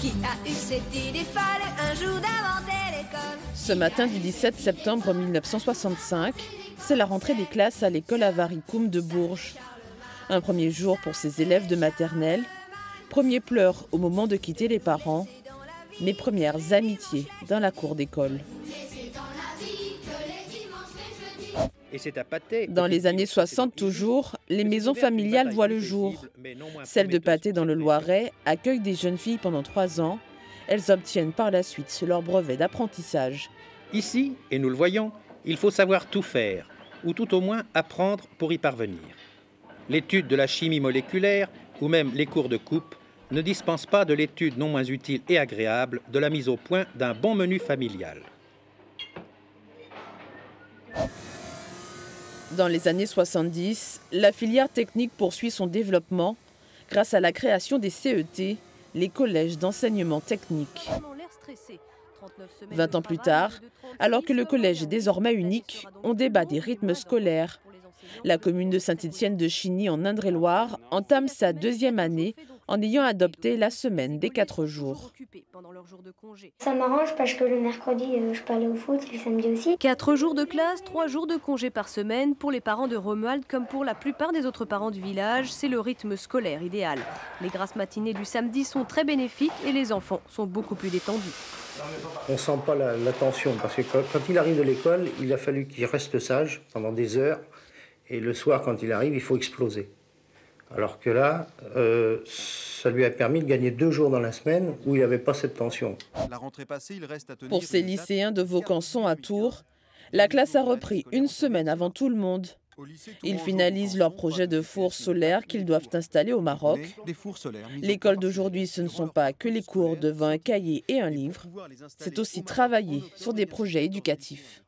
Qui a eu cette idée folle un jour d'inventer l'école? Ce matin du 17 septembre 1965, c'est la rentrée des classes à l'école Avaricum de Bourges. Un premier jour pour ces élèves de maternelle, premier pleurs au moment de quitter les parents, mes premières amitiés dans la cour d'école. Dans les années 60 toujours, les maisons familiales voient le jour. Celle de Patay dans le Loiret accueille des jeunes filles pendant 3 ans. Elles obtiennent par la suite leur brevet d'apprentissage. Ici, et nous le voyons, il faut savoir tout faire, ou tout au moins apprendre pour y parvenir. L'étude de la chimie moléculaire, ou même les cours de coupe, ne dispensent pas de l'étude non moins utile et agréable de la mise au point d'un bon menu familial. Dans les années 70, la filière technique poursuit son développement grâce à la création des CET, les collèges d'enseignement technique. 20 ans plus tard, alors que le collège est désormais unique, on débat des rythmes scolaires. La commune de Saint-Étienne-de-Chigny en Indre-et-Loire entame sa 2e année en ayant adopté la semaine des 4 jours. Ça m'arrange parce que le mercredi, je peux aller au foot, le samedi aussi. 4 jours de classe, 3 jours de congé par semaine. Pour les parents de Romuald, comme pour la plupart des autres parents du village, c'est le rythme scolaire idéal. Les grasses matinées du samedi sont très bénéfiques et les enfants sont beaucoup plus détendus. On ne sent pas la tension parce que quand il arrive de l'école, il a fallu qu'il reste sage pendant des heures. Et le soir, quand il arrive, il faut exploser. Alors que là, ça lui a permis de gagner 2 jours dans la semaine où il n'avait pas cette tension. Pour ces lycéens de Vaucanson à Tours, la classe a repris 1 semaine avant tout le monde. Ils finalisent leur projet de four solaire qu'ils doivent installer au Maroc. L'école d'aujourd'hui, ce ne sont pas que les cours de 20 cahiers et un livre. C'est aussi travailler sur des projets éducatifs.